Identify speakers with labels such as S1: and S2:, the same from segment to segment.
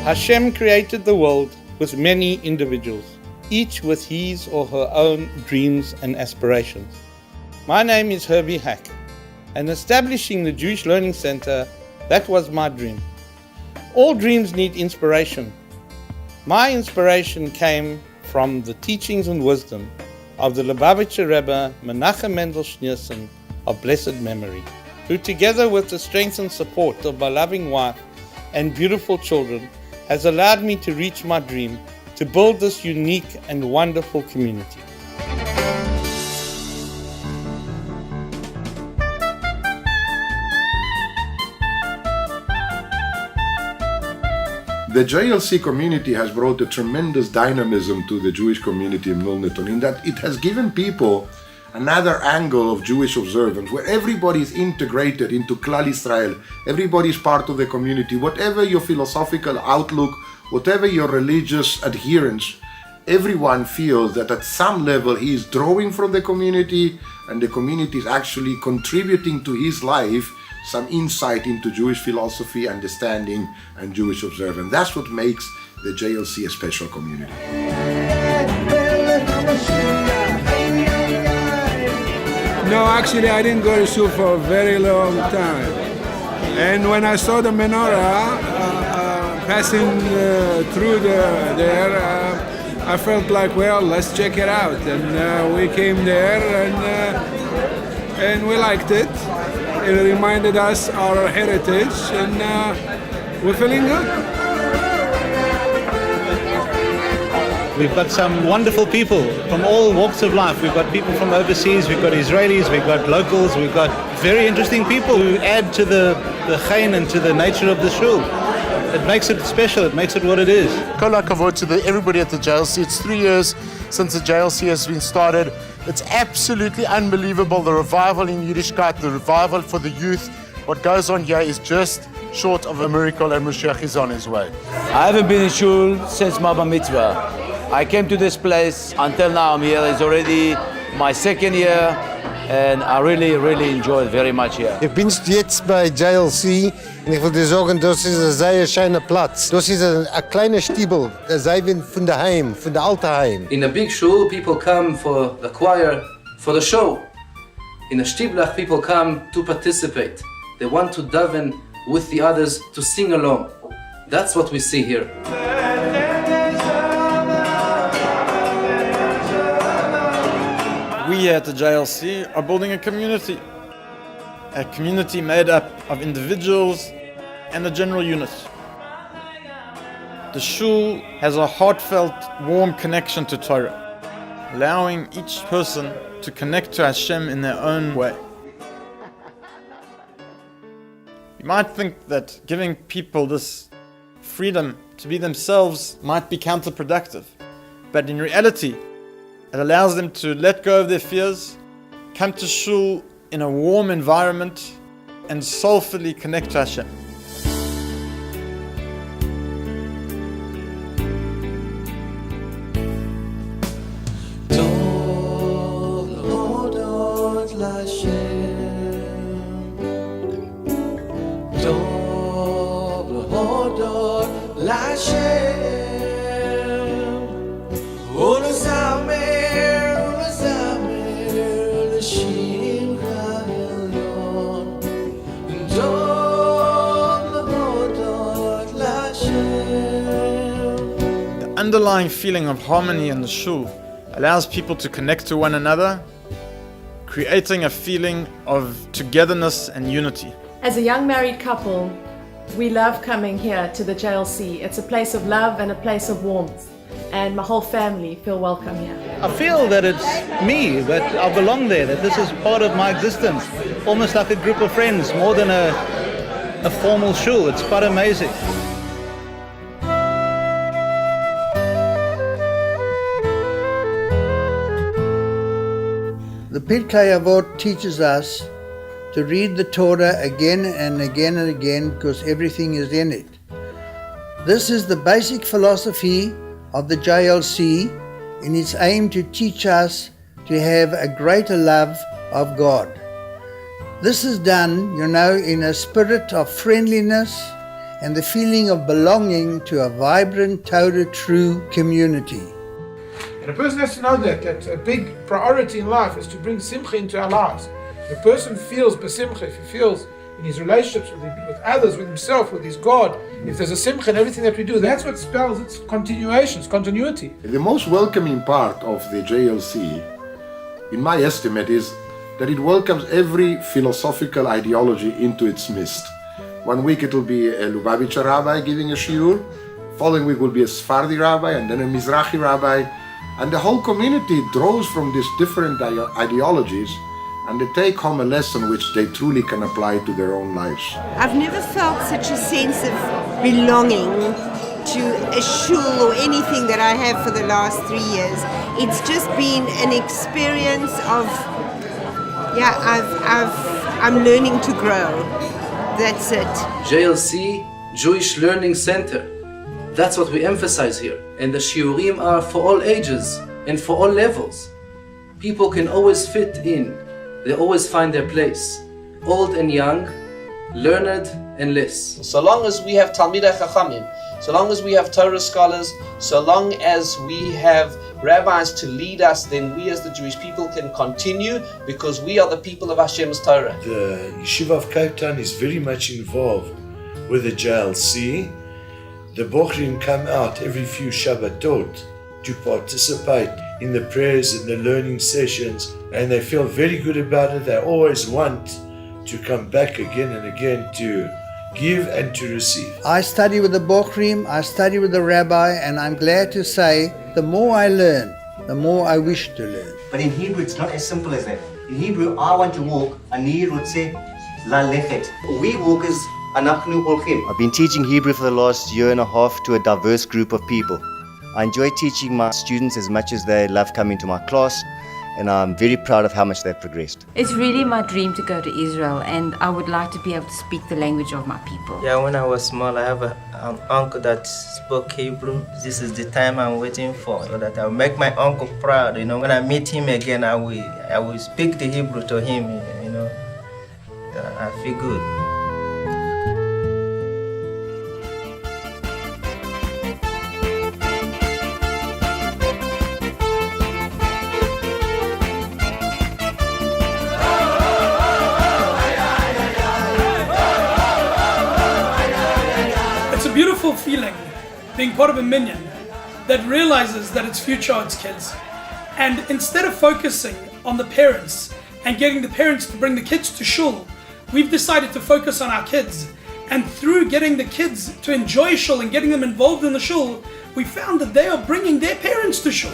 S1: Hashem created the world with many individuals, each with his or her own dreams and aspirations. My name is Herbie Hack, and establishing the Jewish Learning Center, that was my dream. All dreams need inspiration. My inspiration came from the teachings and wisdom of the Lubavitcher Rebbe Menachem Mendel Schneerson of blessed memory, who together with the strength and support of my loving wife and beautiful children has allowed me to reach my dream to build this unique and wonderful community.
S2: The Jlc community has brought a tremendous dynamism to the Jewish community in Milnerton, in that it has given people another angle of Jewish observance, where everybody is integrated into Klal Israel. Everybody is part of the community. Whatever your philosophical outlook, whatever your religious adherence, everyone feels that at some level he is drawing from the community, and the community is actually contributing to his life some insight into Jewish philosophy, understanding, and Jewish observance. That's what makes the Jlc a special community.
S3: No, actually I didn't go to shul for a very long time. And when I saw the menorah passing through there, I felt like, well, let's check it out. And we came there and we liked it. It reminded us our heritage, and we're feeling good.
S4: We've got some wonderful people from all walks of life. We've got people from overseas, we've got Israelis, we've got locals, we've got very interesting people who add to the chayin and to the nature of the shul. It makes it special, it makes it what it is.
S5: Kol hakavod to everybody at the Jlc. It's 3 years since the Jlc has been started. It's absolutely unbelievable, the revival in Yiddishkeit, the revival for the youth. What goes on here is just short of a miracle, and Mashiach is on his way.
S6: I haven't been in shul since my bar mitzvah. I came to this place, until now I'm here. It's already my second year, and I really enjoy it very much here.
S7: Ich bin jetzt bei Jlc und ich will dir sagen, das ist ein sehr schöner Platz. Das ist ein kleiner Stiebel, der sei wie von daheim, von der alten Heim.
S8: In a big shul, people come for the choir, for the show. In a shtiblach, people come to participate. They want to daven with the others, to sing along. That's what we see here.
S9: We at the Jlc are building a community made up of individuals and a general unit. The shul has a heartfelt, warm connection to Torah, allowing each person to connect to Hashem in their own way. You might think that giving people this freedom to be themselves might be counterproductive, but in reality, it allows them to let go of their fears, come to shul in a warm environment, and soulfully connect to Hashem. The underlying feeling of harmony in the shul allows people to connect to one another, creating a feeling of togetherness and unity.
S10: As a young married couple, we love coming here to the Jlc. It's a place of love and a place of warmth. and my whole family feel welcome here.
S4: I feel that it's me, that I belong there, that this is part of my existence, almost like a group of friends, more than a formal shul. It's quite amazing.
S11: The Pirkei Avot teaches us to read the Torah again and again and again because everything is in it. This is the basic philosophy of the JLC in its aim to teach us to have a greater love of God. This is done, in a spirit of friendliness and the feeling of belonging to a vibrant, Torah true community.
S12: And a person has to know that a big priority in life is to bring simcha into our lives. If a person feels besimcha, if he feels in his relationships with others, with himself, with his God, if there's a simcha in everything that we do, that's what spells its continuation, its continuity.
S2: The most welcoming part of the JLC, in my estimate, is that it welcomes every philosophical ideology into its midst. One week it will be a Lubavitcher rabbi giving a shiur, following week will be a Sephardi rabbi, and then a Mizrahi rabbi, and the whole community draws from these different ideologies, and they take home a lesson which they truly can apply to their own lives.
S13: I've never felt such a sense of belonging to a shul or anything that I have for the last 3 years. It's just been an experience of, I'm learning to grow. That's it.
S8: JLC, Jewish Learning Center. That's what we emphasize here. And the shiurim are for all ages and for all levels. People can always fit in. They always find their place. Old and young, learned and less.
S14: So long as we have Talmidei Chachamim, so long as we have Torah scholars, so long as we have rabbis to lead us, then we as the Jewish people can continue because we are the people of Hashem's Torah.
S15: The Yeshiva of Cape Town is very much involved with the JLC. The Bochrim come out every few Shabbatot to participate in the prayers and the learning sessions, and they feel very good about it. They always want to come back again and again to give and to receive.
S11: I study with the Bochrim, I study with the rabbi, and I'm glad to say the more I learn, the more I wish to learn.
S16: But in Hebrew, it's not as simple as that. In Hebrew, I want to walk, ani rotze lalechet. We walk as anachnu holchim.
S17: I've been teaching Hebrew for the last year and a half to a diverse group of people. I enjoy teaching my students as much as they love coming to my class, and I'm very proud of how much they've progressed.
S18: It's really my dream to go to Israel, and I would like to be able to speak the language of my people.
S19: Yeah, when I was small, I have an uncle that spoke Hebrew. This is the time I'm waiting for, so that I'll make my uncle proud. When I meet him again, I will speak the Hebrew to him. I feel good.
S20: Beautiful feeling being part of a minyan that realizes that its future are its kids, and instead of focusing on the parents and getting the parents to bring the kids to shul, we've decided to focus on our kids, and through getting the kids to enjoy shul and getting them involved in the shul, we found that they are bringing their parents to shul.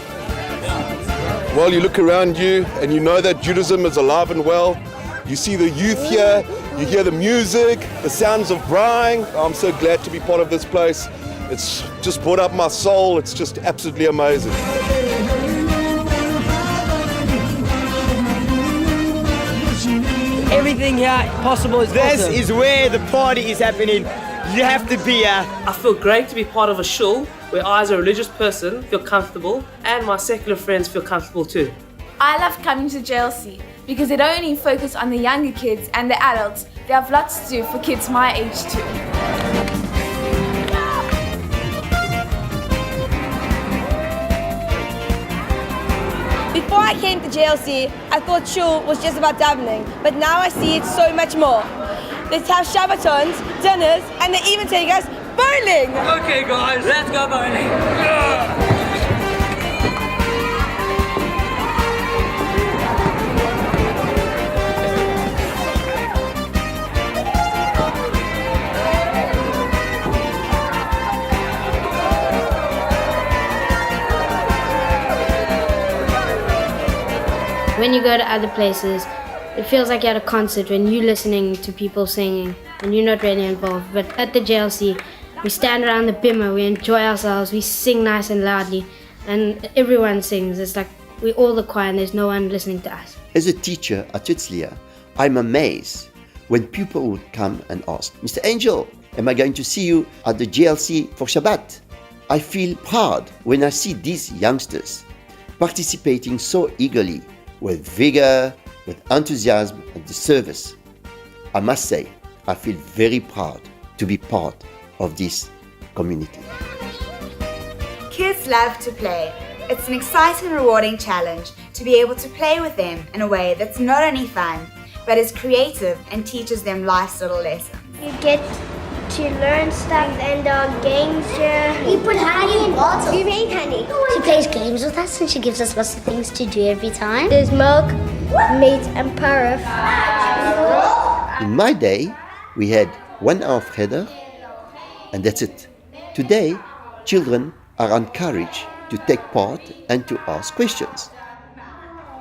S21: Well, you look around you and you know that Judaism is alive and well. You see the youth here, you hear the music, the sounds of braaiing. I'm so glad to be part of this place. It's just brought up my soul. It's just absolutely amazing.
S22: Everything here possible is
S23: This
S22: awesome.
S23: is where the party is happening. You have to be here.
S24: I feel great to be part of a shul where I as a religious person feel comfortable and my secular friends feel comfortable too.
S10: I love coming to JLC because they don't only focus on the younger kids and the adults, they have lots to do for kids my age too.
S25: Before I came to JLC, I thought shul was just about davening, but now I see it's so much more. They have Shabbatons, dinners, and they even take us bowling!
S22: Okay guys, let's go bowling!
S1: When you go to other places, it feels like you're at a concert when you're listening to people singing and you're not really involved. But at the JLC, we stand around the bimmer, we enjoy ourselves, we sing nice and loudly, and everyone sings. It's like we're all the choir and there's no one listening to us.
S3: As a teacher at Jlc, I'm amazed when people would come and ask, Mr. Angel, am I going to see you at the JLC for Shabbat? I feel proud when I see these youngsters participating so eagerly, with vigor, with enthusiasm at the service. I must say, I feel very proud to be part of this community.
S5: Kids love to play. It's an exciting, rewarding challenge to be able to play with them in a way that's not only fun, but is creative and teaches them life's little lessons.
S6: You get to learn stuff and games here. We put honey in bottles. We make honey. She plays games with us and she gives us lots of things to do every time. There's milk, meat and paraf.
S3: In my day, we had 1 hour of cheder, and that's it. Today, children are encouraged to take part and to ask questions.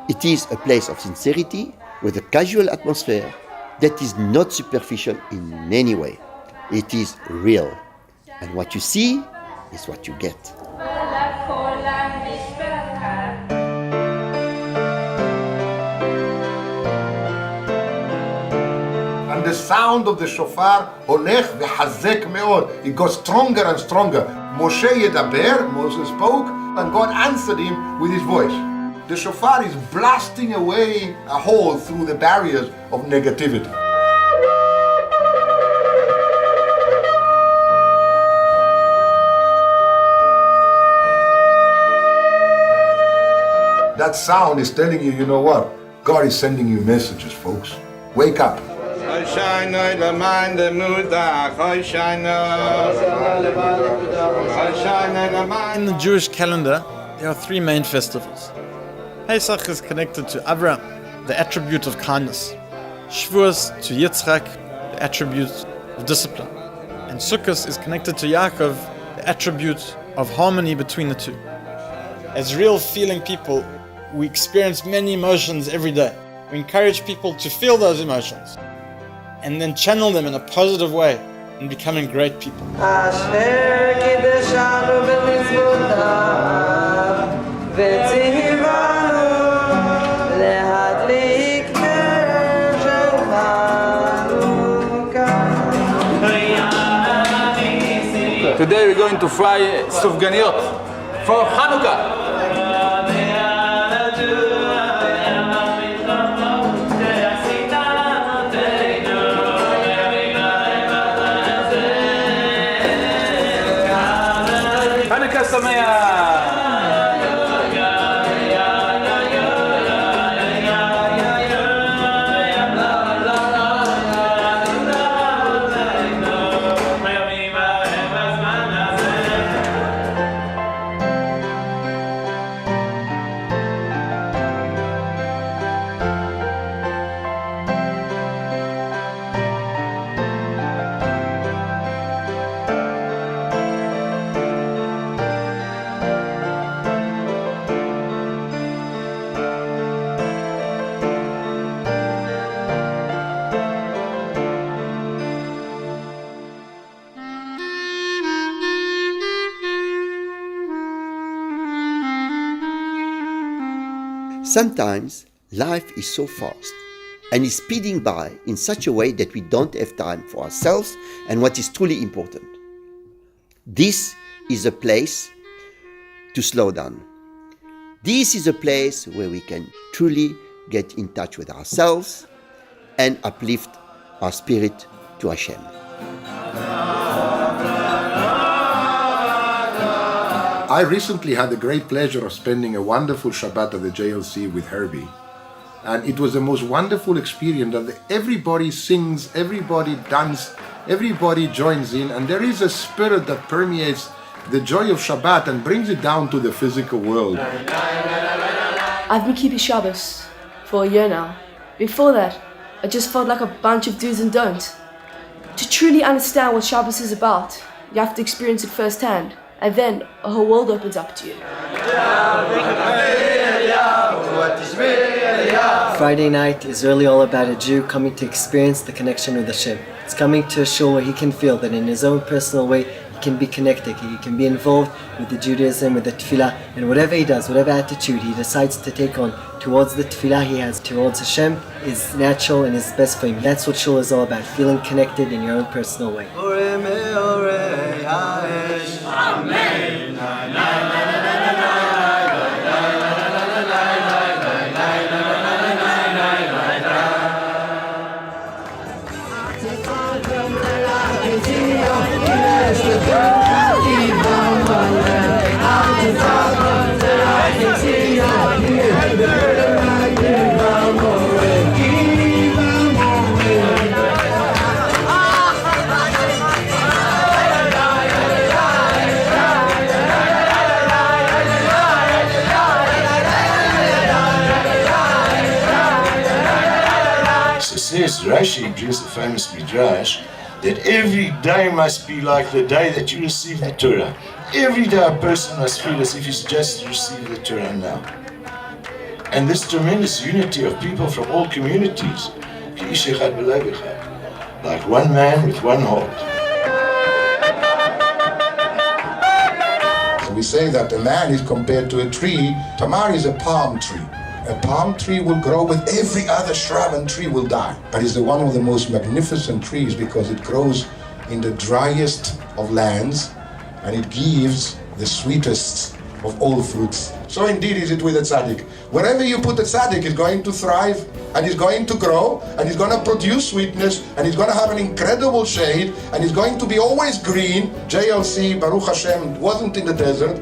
S3: It is a place of sincerity with a casual atmosphere that is not superficial in any way. It is real. And what you see is what you get.
S2: And the sound of the shofar הולך וחזק מאוד. It goes stronger and stronger. Moshe yedaber, Moses spoke, and God answered him with his voice. The shofar is blasting away a hole through the barriers of negativity. That sound is telling you, you know what? God is sending you messages, folks. Wake up.
S9: In the Jewish calendar, there are 3 main festivals. Pesach is connected to Avraham, the attribute of kindness. Shavuos to Yitzchak, the attribute of discipline. And Sukkot is connected to Yaakov, the attribute of harmony between the two. As real feeling people, we experience many emotions every day. We encourage people to feel those emotions and then channel them in a positive way in becoming great people.
S7: Today we're going to fry sufganiyot for Hanukkah. Hanukkah Sameach!
S3: Sometimes life is so fast and is speeding by in such a way that we don't have time for ourselves and what is truly important. This is a place to slow down. This is a place where we can truly get in touch with ourselves and uplift our spirit to Hashem.
S2: I recently had the great pleasure of spending a wonderful Shabbat at the JLC with Herbie. And it was the most wonderful experience that everybody sings, everybody dances, everybody joins in, and there is a spirit that permeates the joy of Shabbat and brings it down to the physical world.
S26: I've been keeping Shabbos for a year now. Before that, I just felt like a bunch of do's and don'ts. To truly understand what Shabbos is about, you have to experience it firsthand. And then a whole world opens up to you.
S4: Friday night is really all about a Jew coming to experience the connection with Hashem. It's coming to a shul where he can feel that in his own personal way he can be connected, he can be involved with the Judaism, with the tefillah, and whatever he does, whatever attitude he decides to take on towards the tefillah he has towards Hashem is natural and is best for him. That's what shul is all about, feeling connected in your own personal way.
S8: Says Rashi brings the famous midrash that every day must be like the day that you receive the Torah. Every day a person must feel as if he's just received the Torah now. And this tremendous unity of people from all communities, like one man with one heart.
S2: So we say that a man is compared to a tree. Tamar is a palm tree. A palm tree will grow with every other shrub and tree will die. But it's one of the most magnificent trees because it grows in the driest of lands and it gives the sweetest of all fruits. So indeed is it with a tzaddik. Wherever you put a tzaddik, he's going to thrive and he's going to grow and he's going to produce sweetness and he's going to have an incredible shade and he's going to be always green. JLC, Baruch Hashem, wasn't in the desert.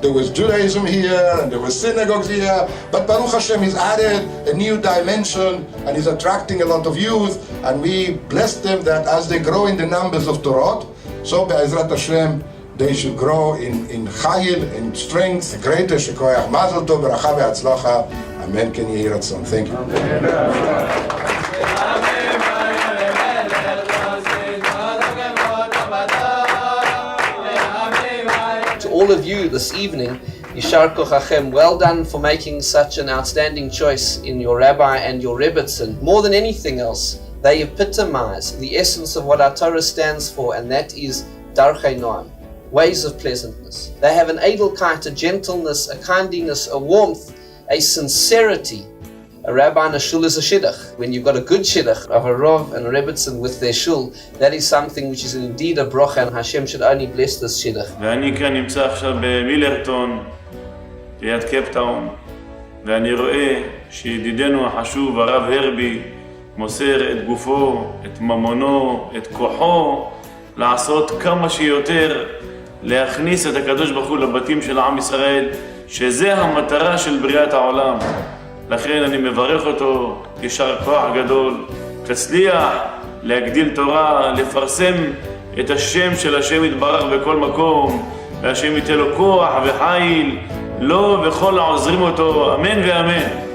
S2: There was Judaism here and there were synagogues here, but Baruch Hashem has added a new dimension and is attracting a lot of youth, and we bless them that as they grow in the numbers of Torah, so Be'ezrat Hashem they should grow in chayil, in strength, greater shekoyach, mazel tov, beracha ve'atzlacha, amen, ken yehi ratzon. Thank you.
S12: All of you this evening, Yishar Kochachem, well done for making such an outstanding choice in your rabbi and your rebbitzin. More than anything else, they epitomize the essence of what our Torah stands for, and that is Darchei Noam, ways of pleasantness. They have an edelkeit, a gentleness, a kindliness, a warmth, a sincerity. A rabbi and a shul is a shidduch. When you've got a good shidduch of a Rav and a Rebbitzin with their shul, that is something which is indeed a brocha, and Hashem should only bless this shidduch.
S13: ואני כאן נמצא עכשיו במילרטון, ליד קפטאון, ואני רואה שידידנו החשוב, הרב הרבי, מוסר את גופו, את ממונו, את כוחו, לעשות כמה שיותר, להכניס את הקדוש ברוך הוא לבתים של עם ישראל, שזה המטרה של בריאת העולם. לכן אני מברך אותו, ישר כוח גדול, תצליח להגדיל תורה, לפרסם את השם של השם יתברך בכל מקום, והשם ייתן לו כוח וחיל, לו וכל העוזרים אותו, אמן ואמן.